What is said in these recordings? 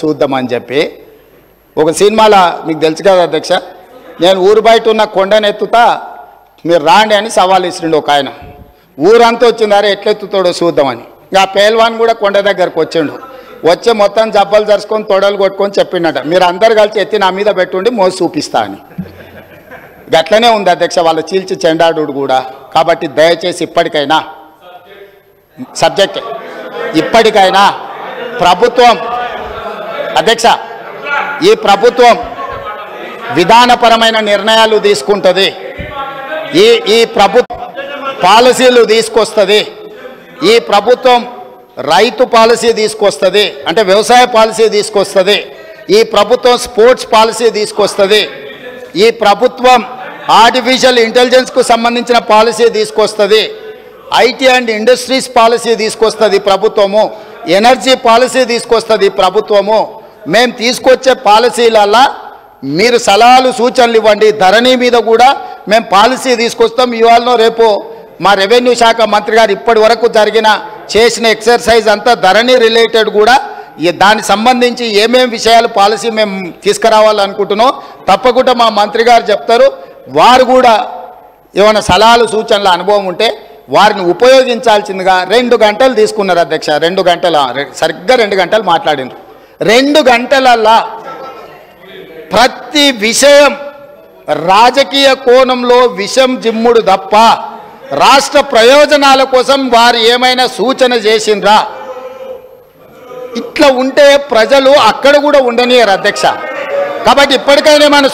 చూద్దామని చెప్పి ఒక సినిమాలో మీకు తెలుసు కదా అధ్యక్ష, నేను ఊరు బయట ఉన్న కొండనెత్తుతా మీరు రాండి అని సవాల్ ఇస్తుండే ఒక ఆయన. ఊరంతా వచ్చిందారే ఎట్లెత్తుతాడో చూద్దామని. ఇంకా పేల్వాన్ కూడా కొండ దగ్గరకు వచ్చిండు. వచ్చే మొత్తం జబ్బలు జరుచుకొని తొడలు కొట్టుకొని చెప్పిండట, మీరు అందరు కలిసి ఎత్తి నా మీద పెట్టుండి మోసి చూపిస్తా అని. గట్లనే ఉంది అధ్యక్ష వాళ్ళ చీల్చి చెండాడు కూడా. కాబట్టి దయచేసి ఇప్పటికైనా సబ్జెక్ట్ ఇప్పటికైనా ప్రభుత్వం అధ్యక్ష ఈ ప్రభుత్వం విధానపరమైన నిర్ణయాలు తీసుకుంటుంది. ఈ ప్రభుత్వం పాలసీలు తీసుకొస్తుంది. ఈ ప్రభుత్వం రైతు పాలసీ తీసుకొస్తుంది, అంటే వ్యవసాయ పాలసీ తీసుకొస్తుంది. ఈ ప్రభుత్వం స్పోర్ట్స్ పాలసీ తీసుకొస్తుంది. ఈ ప్రభుత్వం ఆర్టిఫిషియల్ ఇంటెలిజెన్స్కు సంబంధించిన పాలసీ తీసుకొస్తుంది. ఐటీ అండ్ ఇండస్ట్రీస్ పాలసీ తీసుకొస్తుంది ప్రభుత్వము. ఎనర్జీ పాలసీ తీసుకొస్తుంది ప్రభుత్వము. మేము తీసుకొచ్చే పాలసీలల్లా మీరు సలహాలు సూచనలు ఇవ్వండి. ధరణి మీద కూడా మేము పాలసీ తీసుకొస్తాం. ఇవాళనో రేపు మా రెవెన్యూ శాఖ మంత్రి గారు ఇప్పటి వరకు చేసిన ఎక్సర్సైజ్ అంతా ధరణి రిలేటెడ్ కూడా దానికి సంబంధించి ఏమేమి విషయాలు పాలసీ మేము తీసుకురావాలనుకుంటున్నాం తప్పకుండా మా మంత్రి గారు చెప్తారు. వారు కూడా ఏమైనా సలహాలు సూచనల అనుభవం ఉంటే వారిని ఉపయోగించాల్సిందిగా 2 గంటలు తీసుకున్నారు అధ్యక్ష. 2 గంటలు సరిగ్గా 2 గంటలు మాట్లాడినారు. 2 గంటలల్లా ప్రతి విషయం రాజకీయ కోణంలో విషం జిమ్ముడు తప్ప రాష్ట్ర ప్రయోజనాల కోసం వారు ఏమైనా సూచన చేసిండ్రా? ఇట్లా ఉంటే ప్రజలు అక్కడ కూడా ఉండనియరు అధ్యక్ష. కాబట్టి ఇప్పటికైనా ఏమైనా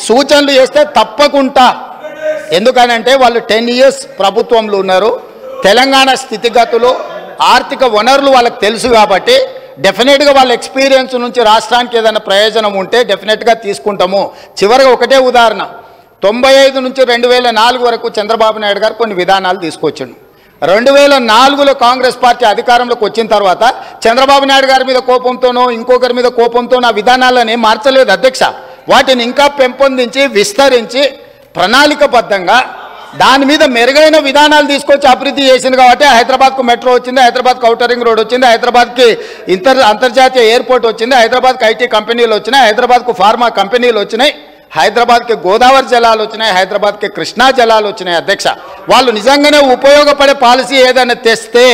సూచనలు చేస్తే తప్పకుండా, ఎందుకనంటే వాళ్ళు 10 years ప్రభుత్వంలో ఉన్నారు. తెలంగాణ స్థితిగతులు ఆర్థిక వనరులు వాళ్ళకి తెలుసు కాబట్టి డెఫినెట్గా వాళ్ళ ఎక్స్పీరియన్స్ నుంచి రాష్ట్రానికి ఏదైనా ప్రయోజనం ఉంటే డెఫినెట్గా తీసుకుంటాము. చివరిగా ఒకటే ఉదాహరణ, 95 నుంచి 2004 వరకు చంద్రబాబు నాయుడు గారు కొన్ని విధానాలు తీసుకొచ్చిండు. 2004లో కాంగ్రెస్ పార్టీ అధికారంలోకి వచ్చిన తర్వాత చంద్రబాబు నాయుడు గారి మీద కోపంతోనో ఇంకొకరి మీద కోపంతోనో ఆ విధానాలని మార్చలేదు అధ్యక్ష. వాటిని ఇంకా పెంపొందించి విస్తరించి ప్రణాళికబద్ధంగా దాని మీద మెరుగైన విధానాలు తీసుకొచ్చి అభివృద్ధి చేసింది. కాబట్టి హైదరాబాద్కు మెట్రో వచ్చింది, హైదరాబాద్కు ఔటర్ రింగ్ రోడ్ వచ్చింది, హైదరాబాద్కి అంతర్జాతీయ ఎయిర్పోర్ట్ వచ్చింది, హైదరాబాద్కి ఐటీ కంపెనీలు వచ్చినాయి, హైదరాబాద్కు ఫార్మా కంపెనీలు వచ్చినాయి, హైదరాబాద్కి గోదావరి జలాలు వచ్చినాయి, హైదరాబాద్కి కృష్ణా జలాలు వచ్చినాయి అధ్యక్ష. వాళ్ళు నిజంగానే ఉపయోగపడే పాలసీ ఏదైనా తెస్తే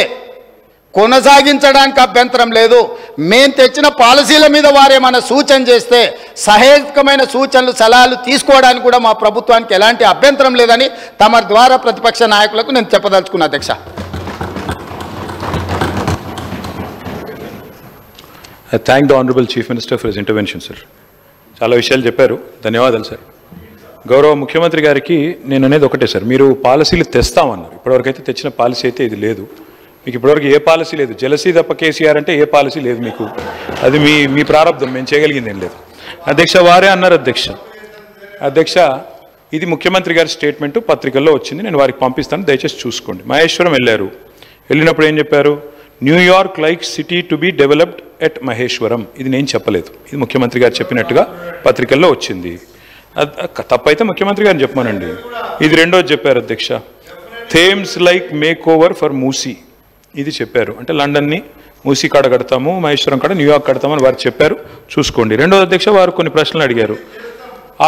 కొనసాగించడానికి అభ్యంతరం లేదు. మేము తెచ్చిన పాలసీల మీద వారేమైనా సూచన చేస్తే సహేతుకమైన సూచనలు సలహాలు తీసుకోవడానికి కూడా మా ప్రభుత్వానికి ఎలాంటి అభ్యంతరం లేదని తమ ద్వారా ప్రతిపక్ష నాయకులకు నేను చెప్పదలుచుకున్నా అధ్యక్ష. I thank the Honorable Chief Minister for his intervention, sir. చాలా విషయాలు చెప్పారు, ధన్యవాదాలు సార్. గౌరవ ముఖ్యమంత్రి గారికి నేను అనేది ఒకటే సార్, మీరు పాలసీలు తెస్తామన్నారు. ఇప్పటివరకు అయితే తెచ్చిన పాలసీ అయితే ఇది లేదు. మీకు ఇప్పటివరకు ఏ పాలసీ లేదు. జలసీ తప్ప కేసీఆర్ అంటే ఏ పాలసీ లేదు మీకు. అది మీ ప్రారంభం, మేము చేయగలిగింది ఏం లేదు అధ్యక్ష. వారే అన్నారు అధ్యక్ష ఇది ముఖ్యమంత్రి గారి స్టేట్మెంటు పత్రికల్లో వచ్చింది, నేను వారికి పంపిస్తాను, దయచేసి చూసుకోండి. మహేశ్వరం వెళ్ళినప్పుడు ఏం చెప్పారు? New York like city to be developed at Maheshwaram. ఇది నేను చెప్పలేదు, ఇది ముఖ్యమంత్రి గారు చెప్పినట్టుగా పత్రికల్లో వచ్చింది. తప్పైతే ముఖ్యమంత్రి గారిని చెప్పమానండి. ఇది రెండోది చెప్పారు అధ్యక్ష, Thames like make over for Musi. ఇది చెప్పారు, అంటే లండన్ని మూసీ కాడ కడతాము, మహేశ్వరం కాడ న్యూయార్క్ కడతామని వారు చెప్పారు, చూసుకోండి. రెండోది అధ్యక్ష, వారు కొన్ని ప్రశ్నలు అడిగారు.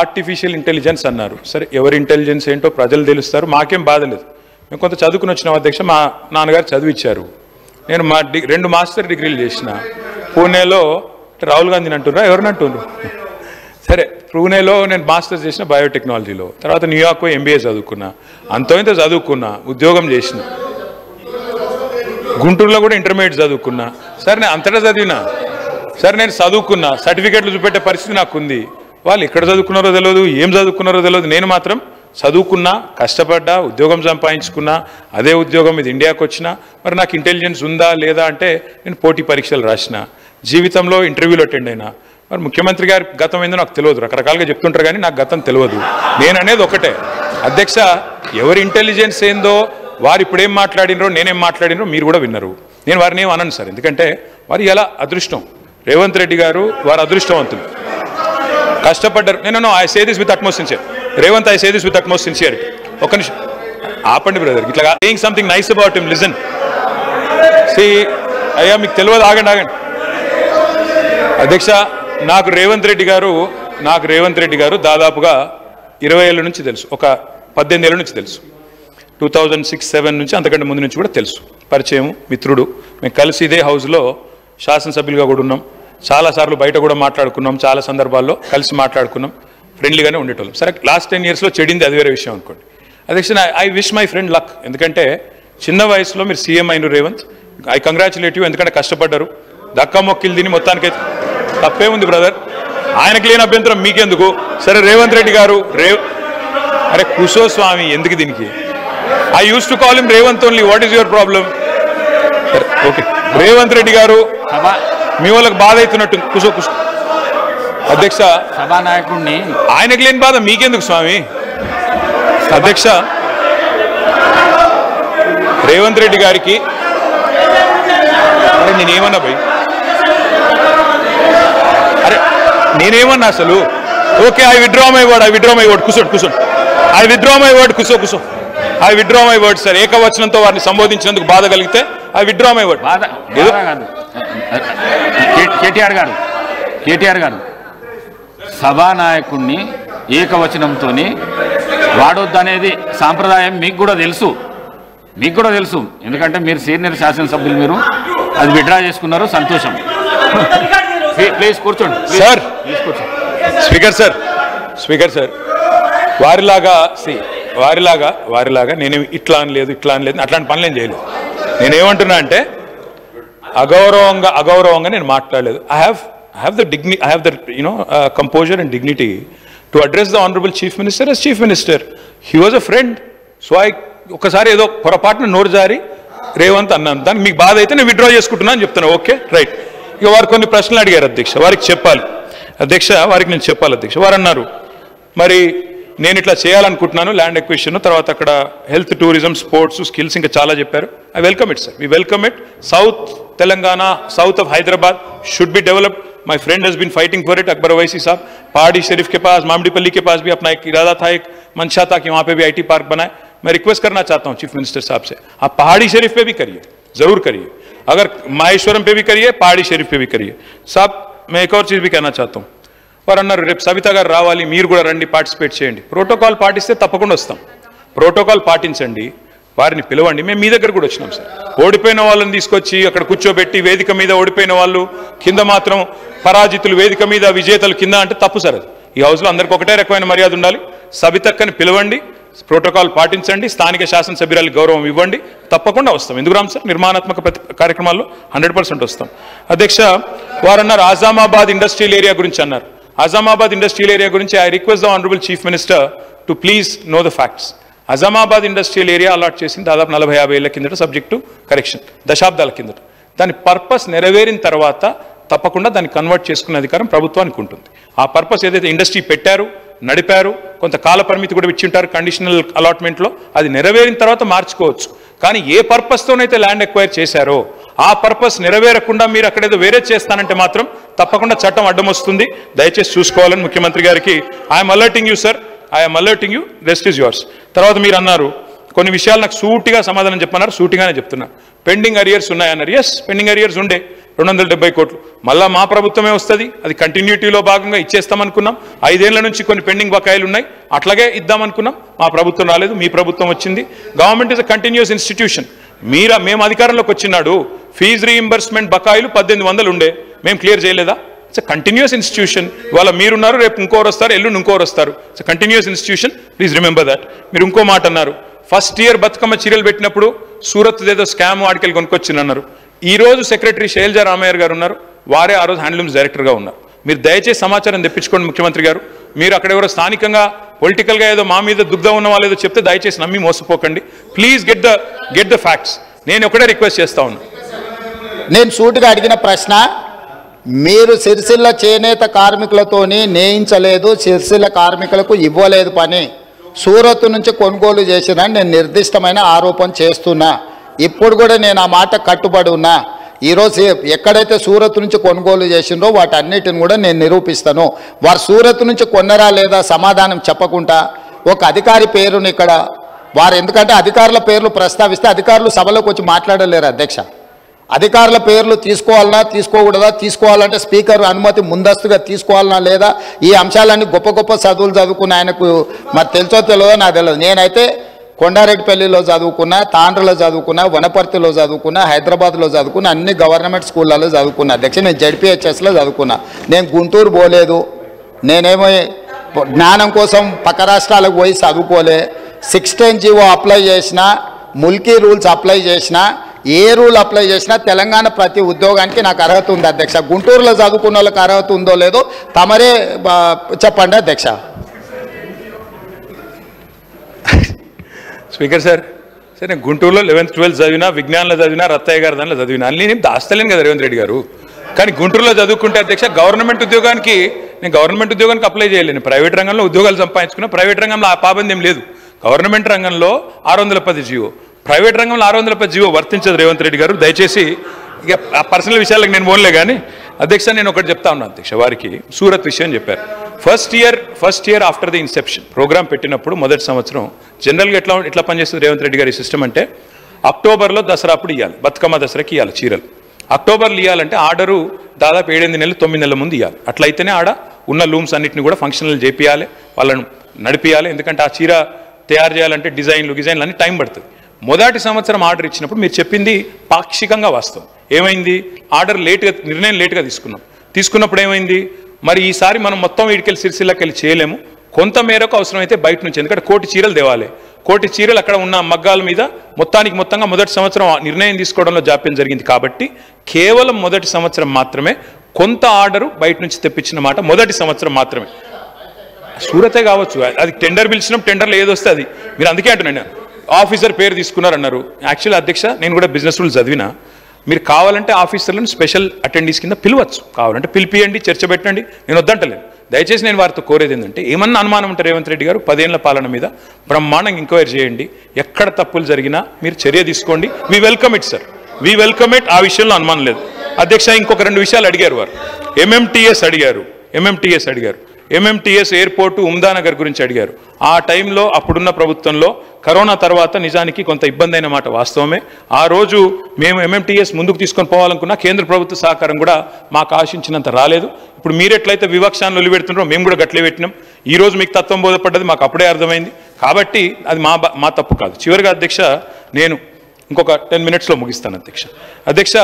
ఆర్టిఫిషియల్ ఇంటెలిజెన్స్ అన్నారు. సరే, ఎవరి ఇంటెలిజెన్స్ ఏంటో ప్రజలు తెలుస్తారు, మాకేం బాధ లేదు. మేము కొంత చదువుకుని వచ్చినాం అధ్యక్ష. మా నాన్నగారు చదివిచ్చారు. నేను 2 మాస్టర్ డిగ్రీలు చేసిన. పూణేలో రాహుల్ గాంధీని అంటున్నారా, ఎవరిని అంటున్నారు? సరే, పూణేలో నేను మాస్టర్స్ చేసిన బయోటెక్నాలజీలో. తర్వాత న్యూయార్క్ ఎంబీఏ చదువుకున్నా, అంతో ఇంత చదువుకున్నా, ఉద్యోగం చేసిన. గుంటూరులో కూడా ఇంటర్మీడియట్ చదువుకున్నా. సరే, నేను అంతటా చదివినా. సరే, నేను చదువుకున్నా, సర్టిఫికేట్లు చూపెట్టే పరిస్థితి నాకు ఉంది. వాళ్ళు ఎక్కడ చదువుకున్నారో తెలియదు, ఏం చదువుకున్నారో తెలియదు. నేను మాత్రం చదువుకున్నా, కష్టపడ్డా, ఉద్యోగం సంపాదించుకున్నా. అదే ఉద్యోగం మీద ఇండియాకి వచ్చినా. మరి నాకు ఇంటెలిజెన్స్ ఉందా లేదా అంటే నేను పోటీ పరీక్షలు రాసిన, జీవితంలో ఇంటర్వ్యూలు అటెండ్ అయినా. మరి ముఖ్యమంత్రి గారి గతం ఏందో నాకు తెలియదు, రకరకాలుగా చెప్తుంటారు కానీ నాకు గతం తెలియదు. నేను అనేది ఒకటే అధ్యక్ష, ఎవరి ఇంటెలిజెన్స్ ఏందో వారు ఇప్పుడేం మాట్లాడినరో నేనేం మాట్లాడినరో మీరు కూడా విన్నారు. నేను వారిని ఏం అనను సార్, ఎందుకంటే వారు ఎలా అదృష్టం. రేవంత్ రెడ్డి గారు వారు అదృష్టవంతులు, కష్టపడ్డారు. నేను I say this with utmost sincere. Revanth, I say this with utmost sincerity. ఒక్క నిమిషం ఆపండి బ్రదర్, ఇట్లా saying something nice about him, listen. అయ్యా మీకు తెలియదు, ఆగండి అధ్యక్ష. నాకు రేవంత్ రెడ్డి గారు దాదాపుగా 20 ఏళ్ళ నుంచి తెలుసు, ఒక 18 ఏళ్ళ నుంచి తెలుసు. 2006-07 నుంచి అంతకంటే ముందు నుంచి కూడా తెలుసు, పరిచయం, మిత్రుడు. మేము కలిసి ఇదే హౌస్లో శాసనసభ్యులుగా కూడా ఉన్నాం, చాలాసార్లు బయట కూడా మాట్లాడుకున్నాం, చాలా సందర్భాల్లో కలిసి మాట్లాడుకున్నాం, ఫ్రెండ్లీగానే ఉండేటోళ్ళం. సరే లాస్ట్ 10 yearsలో చెడింది అది వేరే విషయం అనుకోండి. అధ్యక్ష, I wish my friend luck. ఎందుకంటే చిన్న వయసులో మీరు సీఎం అయిన రేవంత్, ఐ కంగ్రాచులేట్ యూ. ఎందుకంటే కష్టపడ్డారు, దక్కా మొక్కిలు తిని మొత్తానికైతే తప్పే ఉంది బ్రదర్, ఆయనకు లేని అభ్యంతరం మీకెందుకు. సరే రేవంత్ రెడ్డి గారు అరే కుసో స్వామి ఎందుకు దీనికి, I use to call him Revanth only, what is your problem. Okay Revanth Reddy గారు మీ వాళ్ళకి బాధ అవుతున్నట్టుంది, కుసో. అధ్యక్ష సభానాయకుడిని ఆయనకు లేని బాధ మీకెందుకు స్వామి. అధ్యక్ష రేవంత్ రెడ్డి గారికి అరే నేనేమన్నా భయ్, అరే నేనేమన్నా అసలు. Okay I withdraw my word కూర్చోండి ఐ విత్డ్రా మై వర్డ్ కూర్చో I withdraw my word sir. ఏకవచనంతో వారిని సంబోధించినందుకు బాధ కలిగితే I withdraw my word. KTR గారు సభానాయకుడిని ఏకవచనంతో వాడొద్దనేది సాంప్రదాయం మీకు కూడా తెలుసు, ఎందుకంటే మీరు సీనియర్ శాసనసభ్యులు, మీరు అది విత్డ్రా చేసుకున్నారు, సంతోషం. ప్లీజ్ కూర్చోండి సార్. స్పీకర్ సార్ వారిలాగా నేను ఇట్లా అనలేదు అట్లాంటి పనులు ఏం చేయలేదు. నేనేమంటున్నా అంటే అగౌరవంగా నేను మాట్లాడలేదు. I have the composure and dignity to address the honorable chief minister as chief minister. He was a friend. So ఒకసారి ఏదో పొరపాటున నోరు జారి రేవంత్ అన్నాను, దానికి మీకు బాధ అయితే నేను విత్డ్రా చేసుకుంటున్నా అని చెప్తాను. Okay right. ఇక వారు కొన్ని ప్రశ్నలు అడిగారు అధ్యక్ష, వారికి నేను చెప్పాలి అధ్యక్ష. వారు అన్నారు మరి నేను ఇట్లా చేయాలనుకుంటున్నాను, ల్యాండ్ ఎక్విజిషన్, తర్వాత అక్కడ హెల్త్, టూరిజం, స్పోర్ట్స్, స్కిల్స్, ఇంకా చాలా చెప్పారు. I welcome it sir, we welcome it. South Telangana, south of Hyderabad should be developed. My friend has been fighting for it. Akbar Owaisi Sahab, Pahadi शरीफ के पास, मामडीपल्ली के पास भी अपना एक इरादा था, एक मंशा था कि वहाँ पे भी IT पार्क बनाए. मैं रिक्वेस्ट करना चाहता हूँ चीफ मिनिस्टर साहब से, आप पहाड़ी शरीफ पे भी करिए, जरूर करिए. अगर माहेश्वरम पे भी करिए, पहाड़ी शरीफ पे भी करिए. साहब मैं एक और चीज़ भी कहना चाहता हूँ. వారు అన్నారు రేపు సవిత గారు రావాలి, మీరు కూడా రండి, పార్టిసిపేట్ చేయండి. ప్రోటోకాల్ పాటిస్తే తప్పకుండా వస్తాం. ప్రోటోకాల్ పాటించండి, వారిని పిలవండి. మేము మీ దగ్గర కూడా వచ్చినాం సార్. ఓడిపోయిన వాళ్ళని తీసుకొచ్చి అక్కడ కూర్చోబెట్టి వేదిక మీద ఓడిపోయిన వాళ్ళు కింద మాత్రం పరాజితులు, వేదిక మీద విజేతలు కింద అంటే తప్పు సార్. అది ఈ హౌస్లో అందరికీ ఒకటే రకమైన మర్యాద ఉండాలి. సవితక్కని పిలవండి, ప్రోటోకాల్ పాటించండి, స్థానిక శాసనసభ్యురాలకు గౌరవం ఇవ్వండి, తప్పకుండా వస్తాం. ఎందుకు రాం సార్, నిర్మాణాత్మక కార్యక్రమాల్లో 100% వస్తాం. అధ్యక్ష వారు అన్నారు ఆజామాబాద్ ఇండస్ట్రియల్ ఏరియా గురించి అన్నారు. ఆజామాబాద్ ఇండస్ట్రియల్ ఏరియా గురించి I request the honourable chief minister to please know the facts. Azamabad industrial area allot చేసింది దాదాపు 40-50 ఏళ్ల కిందట, సబ్జెక్ట్ టు కరెక్షన్, దశాబ్దాల కిందట. దాని పర్పస్ నెరవేరిన తర్వాత తప్పకుండా దాన్ని కన్వర్ట్ చేసుకునే అధికారం ప్రభుత్వానికి ఉంటుంది. ఆ పర్పస్ ఏదైతే ఇండస్ట్రీ పెట్టారు, నడిపారు, కొంత కాల పరిమితి కూడా ఇచ్చింటారు కండిషనల్ అలాట్మెంట్లో, అది నెరవేరిన తర్వాత మార్చుకోవచ్చు. కానీ ఏ పర్పస్తోనైతే ల్యాండ్ ఎక్వైర్ చేశారో ఆ పర్పస్ నెరవేరకుండా మీరు అక్కడేదో వేరే చేస్తానంటే మాత్రం తప్పకుండా చట్టం అడ్డం వస్తుంది. దయచేసి చూసుకోవాలని ముఖ్యమంత్రి గారికి I'm alerting you sir, I'm alerting you, rest is yours. తర్వాత మీరు అన్నారు కొన్ని విషయాలు నాకు సూటిగా సమాధానం చెప్పన్నారు, సూటిగానే చెప్తున్నా. పెండింగ్ అరియర్స్ ఉన్నాయన్నారు. ఎస్, పెండింగ్ అరియర్స్ ఉండే 270 కోట్లు. మళ్ళా మా ప్రభుత్వమే వస్తుంది, అది కంటిన్యూటీలో భాగంగా ఇచ్చేస్తామనుకున్నాం. 5 ఏళ్ల నుంచి కొన్ని పెండింగ్ బకాయిలు ఉన్నాయి, అట్లాగే ఇద్దామనుకున్నాం. మా ప్రభుత్వం రాలేదు, మీ ప్రభుత్వం వచ్చింది. Government is a continuous institution. మేము అధికారంలోకి వచ్చినాడు ఫీజు రీయింబర్స్మెంట్ బకాయిలు 1800 ఉండే, మేము క్లియర్ చేయలేదా? It's a continuous institution. ఇవాళ మీరున్నారు, రేపు ఇంకోరు వస్తారు, ఎల్లుండి ఇంకోరు వస్తారు. It's a continuous institution, please remember that. మీరు ఇంకో మాట అన్నారు, ఫస్ట్ ఇయర్ బతుకమ్మ చీరలు పెట్టినప్పుడు సూరత్ ఏదో స్కామ్ ఆడికెళ్ళి కొనుక్కొచ్చిందన్నారు. ఈ రోజు సెక్రటరీ శైలజా రామయ్య గారు ఉన్నారు, వారే ఆ రోజు హ్యాండ్లూమ్స్ డైరెక్టర్గా ఉన్నారు. మీరు దయచేసి సమాచారం తెప్పించుకోండి ముఖ్యమంత్రి గారు. మీరు అక్కడ ఎవరో స్థానికంగా పొలిటికల్గా ఏదో మా మీద దుగ్ధం ఉన్న వాళ్ళు ఏదో చెప్తే దయచేసి నమ్మి మోసపోకండి. Please get the facts. నేను ఒకటే రిక్వెస్ట్ చేస్తా ఉన్నా. నేను సూటిగా అడిగిన ప్రశ్న, మీరు సిరిసిల్ల చేనేత కార్మికులతోని నేయించలేదు, సిరిసిల్ల కార్మికులకు ఇవ్వలేదు పని, సూరత్ నుంచి కొనుగోలు చేసినా నేను నిర్దిష్టమైన ఆరోపణ చేస్తున్నా. ఇప్పుడు కూడా నేను ఆ మాట కట్టుబడి ఉన్నా. ఈరోజు ఎక్కడైతే సూరత్ నుంచి కొనుగోలు చేసిండ్రో వాటన్నిటిని కూడా నేను నిరూపిస్తాను. వారు సూరత్ నుంచి కొన్నరా లేదా సమాధానం చెప్పకుండా ఒక అధికారి పేరుని ఇక్కడ వారు, ఎందుకంటే అధికారుల పేర్లు ప్రస్తావిస్తే అధికారులు సభలోకి వచ్చి మాట్లాడలేరు అధ్యక్ష. అధికారుల పేర్లు తీసుకోవాలన్నా తీసుకోకూడదా, తీసుకోవాలంటే స్పీకర్ అనుమతి ముందస్తుగా తీసుకోవాలన్నా లేదా, ఈ అంశాలన్నీ గొప్ప గొప్ప చదువులు చదువుకున్న ఆయనకు మరి తెలుసో తెలియదో నాకు తెలియదు. నేనైతే కొండారెడ్డిపల్లిలో చదువుకున్నా, తాండ్రలో చదువుకున్నా, వనపర్తిలో చదువుకున్నా, హైదరాబాద్లో చదువుకున్నా, అన్ని గవర్నమెంట్ స్కూళ్ళలో చదువుకున్నా అధ్యక్ష. నేను జడ్పీహెచ్ఎస్లో చదువుకున్నా. నేను గుంటూరు పోలేదు. నేనేమో జ్ఞానం కోసం పక్క రాష్ట్రాలకు పోయి చదువుకోలే. 16 జీవో అప్లై చేసినా, ముల్కీ రూల్స్ అప్లై చేసినా, ఏ రూల్ అప్లై చేసినా తెలంగాణ ప్రతి ఉద్యోగానికి నాకు అర్హత ఉంది అధ్యక్ష. గుంటూరులో చదువుకున్న వాళ్ళకి అర్హత ఉందో లేదో తమరే చెప్పండి అధ్యక్ష. స్పీకర్ సార్, సార్ నేను గుంటూరులో 11th 12th చదివినా, విజ్ఞానంలో చదివినా, రత్తయ్య గారి దానిలో చదివినా, అన్నీ నేను దాస్తలేను కదా రేవంత్ రెడ్డి గారు. కానీ గుంటూరులో చదువుకుంటే అధ్యక్ష గవర్నమెంట్ ఉద్యోగానికి అప్లై చేయలేను. ప్రైవేట్ రంగంలో ఉద్యోగాలు సంపాదించుకున్నా. ప్రైవేట్ రంగంలో ఆ పాబంద్యం లేదు. గవర్నమెంట్ రంగంలో 610 జీవో, ప్రైవేట్ రంగంలో 610 జీవో వర్తించదు రేవంత్ రెడ్డి గారు. దయచేసి ఇక ఆ పర్సనల్ విషయాలకు నేను పోన్లే. కానీ అధ్యక్ష నేను ఒకటి చెప్తా ఉన్నాను అధ్యక్ష. వారికి సూరత్ విషయం చెప్పారు. First year after the inception programme పెట్టినప్పుడు మొదటి సంవత్సరం జనరల్గా ఎట్లా పనిచేస్తుంది రేవంత్ రెడ్డి గారి సిస్టమ్ అంటే, అక్టోబర్లో దసరా అప్పుడు ఇవ్వాలి, బతుకమ్మ దసరాకి ఇవ్వాలి చీరలు. అక్టోబర్లో ఇవ్వాలంటే ఆర్డరు దాదాపు 7-8 నెలలు 9 నెలల ముందు ఇవ్వాలి. అట్లయితేనే ఆడ ఉన్న లూమ్స్ అన్నింటినీ కూడా ఫంక్షనల్ చేపియాలి, వాళ్ళను నడిపియాలి. ఎందుకంటే ఆ చీర తయారు చేయాలంటే డిజైన్లు అన్ని టైం పడుతుంది. మొదటి సంవత్సరం ఆర్డర్ ఇచ్చినప్పుడు మీరు చెప్పింది పాక్షికంగా వాస్తవం. ఏమైంది, ఆర్డర్ నిర్ణయం లేట్గా తీసుకున్నప్పుడు ఏమైంది, మరి ఈసారి మనం మొత్తం వీడికెళ్ళి సిరిసిల్లకి వెళ్ళి చేయలేము, కొంత మేరకు అవసరమైతే బయట నుంచి, ఎందుకంటే 1 కోటి చీరలు తేవాలి. 1 కోటి చీరలు అక్కడ ఉన్న మగ్గాల మీద మొత్తంగా మొదటి సంవత్సరం నిర్ణయం తీసుకోవడంలో జాప్యం జరిగింది. కాబట్టి కేవలం మొదటి సంవత్సరం మాత్రమే కొంత ఆర్డరు బయట నుంచి తెప్పించిన మాట మొదటి సంవత్సరం మాత్రమే. సూరతే కావచ్చు, అది టెండర్ పిలిచినాం, టెండర్లో ఏదొస్తే అది. మీరు అందుకే అంటున్నాను ఆఫీసర్ పేరు తీసుకున్నారన్నారు. యాక్చువల్లీ అధ్యక్ష నేను కూడా బిజినెస్ రూల్ చదివినా. మీరు కావాలంటే ఆఫీసర్లను స్పెషల్ అటెండీస్ కింద పిలవచ్చు, కావాలంటే పిలిపియండి, చర్చ పెట్టండి, నేను వద్దంటలేను. దయచేసి నేను వారితో కోరేది ఏంటంటే, ఏమన్నా అనుమానం ఉంటే రేవంత్ రెడ్డి గారు 10 ఏళ్ల పాలన మీద బ్రహ్మాండంగా ఎంక్వైరీ చేయండి. ఎక్కడ తప్పులు జరిగినా మీరు చర్య తీసుకోండి. We welcome it sir, we welcome it. ఆ విషయంలో అనుమానం లేదు అధ్యక్ష. ఇంకొక 2 విషయాలు అడిగారు వారు. ఎంఎంటీఎస్ అడిగారు. ఎంఎంటీఎస్ ఎయిర్పోర్టు ఉమ్దానగర్ గురించి అడిగారు. ఆ టైంలో అప్పుడున్న ప్రభుత్వంలో కరోనా తర్వాత నిజానికి కొంత ఇబ్బంది అయిన మాట వాస్తవమే. ఆ రోజు మేము ఎంఎంటీఎస్ ముందుకు తీసుకొని పోవాలనుకున్నా కేంద్ర ప్రభుత్వ సహకారం కూడా మాకు ఆశించినంత రాలేదు. ఇప్పుడు మీరు ఎట్లయితే వివక్షాన్ని వదిలిపెడుతున్నారో మేము కూడా గట్లే పెట్టినాం. ఈ రోజు మీకు తత్వం బోధపడ్డది, మాకు అప్పుడే అర్థమైంది. కాబట్టి అది మా తప్పు కాదు. చివరిగా అధ్యక్ష నేను ఇంకొక 10 minutesలో ముగిస్తాను అధ్యక్ష.